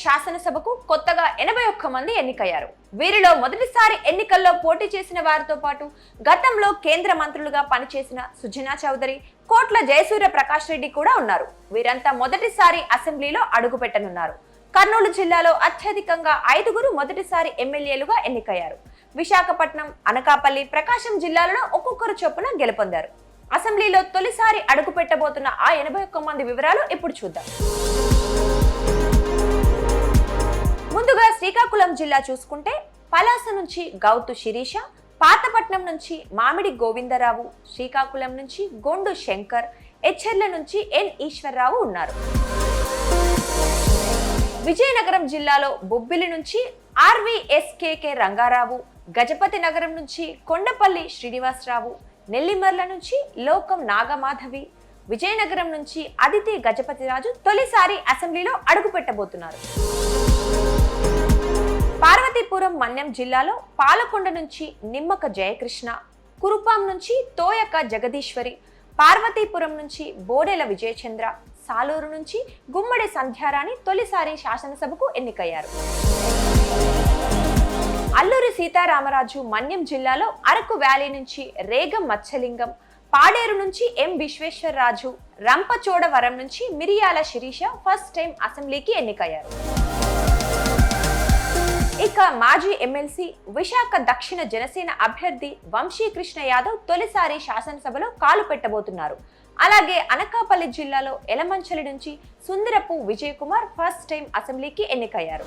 శాసనసభకు కొత్తగా 81 మంది ఎన్నికయ్యారు. వీరిలో మొదటిసారి ఎన్నికల్లో పోటీ చేసిన వారితో పాటు గతంలో కేంద్ర మంత్రులుగా పనిచేసిన సుజనా చౌదరి, కోట్ల జయసూర్య ప్రకాష్ రెడ్డి కూడా ఉన్నారు. వీరంతా మొదటిసారి అసెంబ్లీలో అడుగుపెట్టనున్నారు. కర్నూలు జిల్లాలో అత్యధికంగా 5గురు మొదటిసారి ఎమ్మెల్యేలుగా ఎన్నికయ్యారు. విశాఖపట్నం, అనకాపల్లి, ప్రకాశం జిల్లాలలో ఒక్కొక్కరు చొప్పున గెలుపొందారు. అసెంబ్లీలో తొలిసారి అడుగు పెట్టబోతున్న ఆ 81 మంది వివరాలు ఇప్పుడు చూద్దాం. ముందుగా శ్రీకాకుళం జిల్లా చూసుకుంటే పలాస నుంచి గౌతు శిరీష, పాతపట్నం నుంచి మామిడి గోవిందరావు, శ్రీకాకుళం నుంచి గొండు శంకర్, ఎచ్చెర్ల నుంచి ఎన్ ఈశ్వర్రావు ఉన్నారు. విజయనగరం జిల్లాలో బొబ్బిలి నుంచి ఆర్వీఎస్కేకే రంగారావు, గజపతి నగరం నుంచి కొండపల్లి శ్రీనివాసరావు, నెల్లిమర్ల నుంచి లోకం నాగమాధవి, విజయనగరం నుంచి అదితి గజపతిరాజు తొలిసారి అసెంబ్లీలో అడుగుపెట్టబోతున్నారు. పార్వతీపురం మన్యం జిల్లాలో పాలకొండ నుంచి నిమ్మక జయకృష్ణ, కురుపాం నుంచి తోయక జగదీశ్వరి, పార్వతీపురం నుంచి బోడెల విజయచంద్ర, సాలూరు నుంచి గుమ్మడి సంధ్యారాణి తొలిసారి శాసనసభకు ఎన్నికయ్యారు. అల్లూరి సీతారామరాజు మన్యం జిల్లాలో అరకు వ్యాలీ నుంచి రేగం మత్స్యలింగం, పాడేరు నుంచి ఎం విశ్వేశ్వరరాజు, రంపచోడవరం నుంచి మిరియాల శిరీష ఫస్ట్ టైం అసెంబ్లీకి ఎన్నికయ్యారు. ఇక మాజీ ఎమ్మెల్సీ విశాఖ దక్షిణ జనసేన అభ్యర్థి వంశీకృష్ణ యాదవ్ తొలిసారి శాసనసభలో కాలు పెట్టబోతున్నారు. అలాగే అనకాపల్లి జిల్లాలో ఎలమంచలి నుంచి సుందరపు విజయ్ కుమార్ ఫస్ట్ టైం అసెంబ్లీకి ఎన్నికయ్యారు.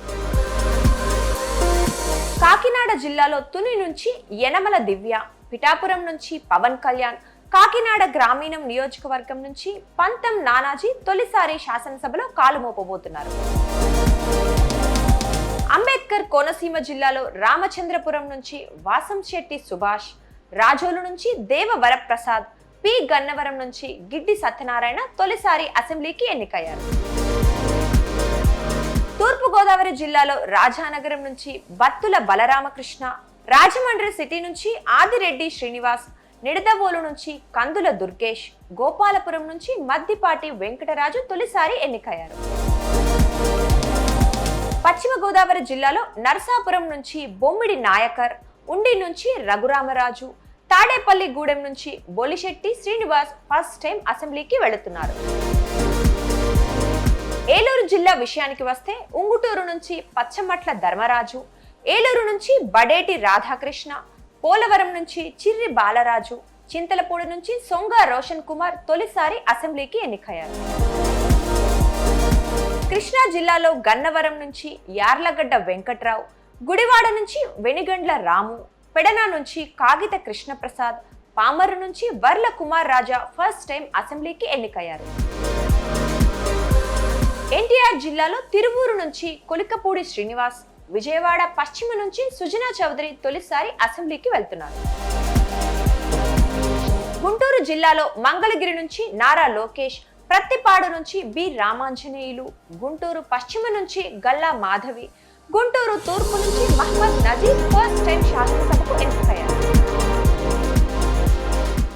కాకినాడ జిల్లాలో తుని నుంచి యనమల దివ్య, పిఠాపురం నుంచి పవన్ కళ్యాణ్, కాకినాడ గ్రామీణం నియోజకవర్గం నుంచి పంతం నానాజీ తొలిసారి శాసనసభలో కాలు మోపబోతున్నారు. అంబేద్కర్ కోనసీమ జిల్లాలో రామచంద్రపురం నుంచి వాసంశెట్టి సుభాష్, రాజోలు నుంచి దేవ వరప్రసాద్, పి గన్నవరం నుంచి గిడ్డి సత్యనారాయణ తొలిసారి అసెంబ్లీకి ఎన్నికయ్యారు. తూర్పుగోదావరి జిల్లాలో రాజానగరం నుంచి బత్తుల బలరామకృష్ణ, రాజమండ్రి సిటీ నుంచి ఆదిరెడ్డి శ్రీనివాస్, నిడదవోలు నుంచి కందుల దుర్గేష్, గోపాలపురం నుంచి మద్దిపాటి వెంకటరాజు తొలిసారి ఎన్నికయ్యారు. పశ్చిమ గోదావరి జిల్లాలో నరసాపురం నుంచి బొమ్మిడి నాయకర్, ఉండి నుంచి రఘురామరాజు, తాడేపల్లి గూడెం నుంచి బొలిశెట్టి శ్రీనివాస్ ఫస్ట్ టైం అసెంబ్లీకి వెళుతున్నారు. ఏలూరు జిల్లా విషయానికి వస్తే ఉంగుటూరు నుంచి పచ్చమట్ల ధర్మరాజు, ఏలూరు నుంచి బడేటి రాధాకృష్ణ, పోలవరం నుంచి చిర్రి బాలరాజు, చింతలపూడి నుంచి సొంగ రోషన్ కుమార్ తొలిసారి అసెంబ్లీకి ఎన్నికయ్యారు. కృష్ణా జిల్లాలో గన్నవరం నుంచి యార్లగడ్డ వెంకట్రావు, గుడివాడ నుంచి వెనిగండ్ల రాము, పెడన నుంచి కాగిత కృష్ణప్రసాద్, పామరు నుంచి వర్ల కుమార్ రాజా ఫస్ట్ టైం అసెంబ్లీకి ఎన్నికయ్యారు. ఎన్టీఆర్ జిల్లాలో తిరువూరు నుంచి కొలికపూడి శ్రీనివాస్, విజయవాడ పశ్చిమ నుంచి సుజనా చౌదరి తొలిసారి అసెంబ్లీకి వెళ్తున్నారు. గుంటూరు జిల్లాలో మంగళగిరి నుంచి నారా లోకేష్, ప్రత్తిపాడు నుంచి బి రామాంజనేయులు, గుంటూరు పశ్చిమ నుంచి గల్లా మాధవి, గుంటూరు తూర్పు నుంచి మహమ్మద్ నజీర్ ఫస్ట్ టైం శాసనసభకు ఎన్నికయ్యారు.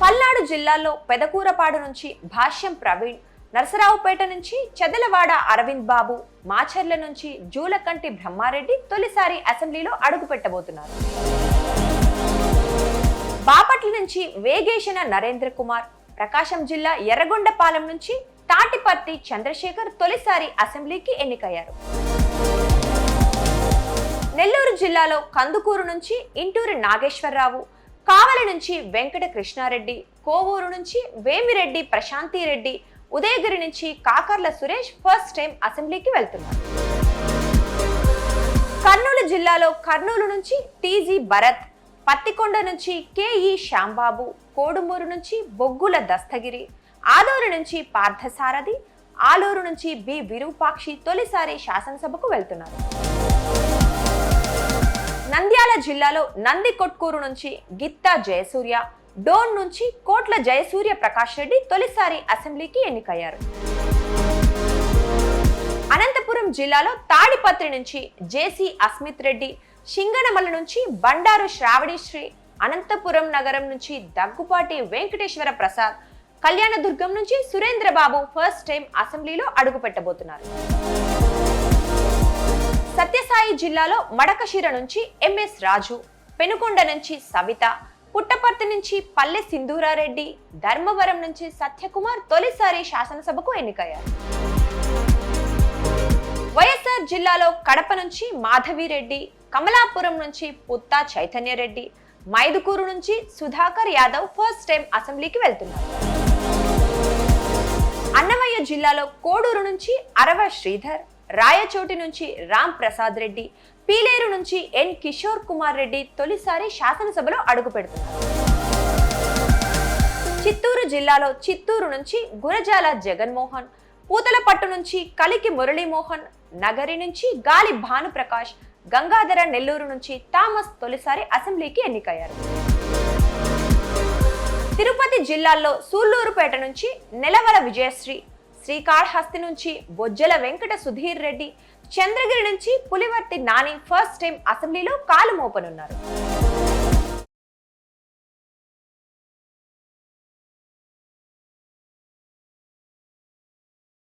పల్నాడు జిల్లాలో పెదకూరపాడు నుంచి భాష్యం ప్రవీణ్, నరసరావుపేట నుంచి చెదలవాడ అరవింద్ బాబు, మాచర్ల నుంచి జూలకంటి బ్రహ్మారెడ్డి తొలిసారి అసెంబ్లీలో అడుగుపెట్టబోతున్నారు. బాపట్ల నుంచి వేగేశన నరేంద్ర కుమార్, ప్రకాశం జిల్లా ఎర్రగొండపాలెం నుంచి తాటిపర్తి చంద్రశేఖర్ తొలిసారి అసెంబ్లీకి ఎన్నికయ్యారు. నెల్లూరు జిల్లాలో కందుకూరు నుంచి ఇంటూరి నాగేశ్వరరావు, కావలి నుంచి వెంకట కృష్ణారెడ్డి, కోవూరు నుంచి వేమిరెడ్డి ప్రశాంతిరెడ్డి, ఉదయగిరి నుంచి కాకర్ల సురేష్ ఫస్ట్ టైం అసెంబ్లీకి వెళ్తున్నారు. కర్నూలు జిల్లాలో కర్నూలు నుంచి టీజీ భరత్, పత్తికొండ నుంచి కేఈ శ్యాంబాబు, కోడుమూరు నుంచి బొగ్గుల దస్తగిరి, ఆదూరు నుంచి పార్థసారథి, ఆలూరు నుంచి బి విరూపాక్షి తొలిసారి శాసనసభకు వెళ్తున్నారు. నంద్యాల జిల్లాలో నందికొట్కూరు నుంచి గిత్తా జయసూర్య, డోన్ నుంచి కోట్ల జయసూర్య ప్రకాష్ రెడ్డి తొలిసారి అసెంబ్లీకి ఎన్నికయ్యారు. అనంతపురం జిల్లాలో తాడిపత్రి నుంచి జేసీ అస్మిత్ రెడ్డి, సింగనమల నుంచి బండారు శ్రావణిశ్రీ, అనంతపురం నగరం నుంచి దగ్గుపాటి వెంకటేశ్వర ప్రసాద్, కళ్యాణదుర్గం నుంచి సురేంద్రబాబు ఫస్ట్ టైం అసెంబ్లీలో అడుగుపెట్టబోతున్నారు. సత్యసాయి జిల్లాలో మడకశిర నుంచి ఎంఎస్ రాజు, పెనుకొండ నుంచి సవిత, పుట్టపర్తి నుంచి పల్లె సింధూరారెడ్డి, ధర్మవరం నుంచి సత్యకుమార్ తొలిసారి శాసనసభకు ఎన్నికయ్యారు. వైఎస్ఆర్ జిల్లాలో కడప నుంచి మాధవిరెడ్డి, కమలాపురం నుంచి పుత్తా చైతన్యరెడ్డి, మైదుకూరు నుంచి సుధాకర్ యాదవ్ ఫస్ట్ టైం అసెంబ్లీకి వెళ్తున్నారు. అన్నమయ్య జిల్లాలో కోడూరు నుంచి అరవ శ్రీధర్, రాయచోటి నుంచి రామ్ ప్రసాద్ రెడ్డి, పీలేరు నుంచి ఎన్ కిషోర్ కుమార్ రెడ్డి తొలిసారి శాసనసభలో అడుగు పెడుతున్నారు. చిత్తూరు జిల్లాలో చిత్తూరు నుంచి గురజాల జగన్మోహన్, పూతలపట్టు నుంచి కలికి మురళీమోహన్, నగరి నుంచి గాలి భానుప్రకాష్, గంగాధర నెల్లూరు నుంచి థామస్ తొలిసారి అసెంబ్లీకి ఎన్నికయ్యారు. తిరుపతి జిల్లాలో సూళ్లూరుపేట నుంచి నెలవల విజయశ్రీ, శ్రీకాళహస్తి నుంచి బొజ్జల వెంకట సుధీర్ రెడ్డి, చంద్రగిరి నుంచి పులివర్తి నాని ఫస్ట్ టైం అసెంబ్లీలో కాలు మోపనున్నారు.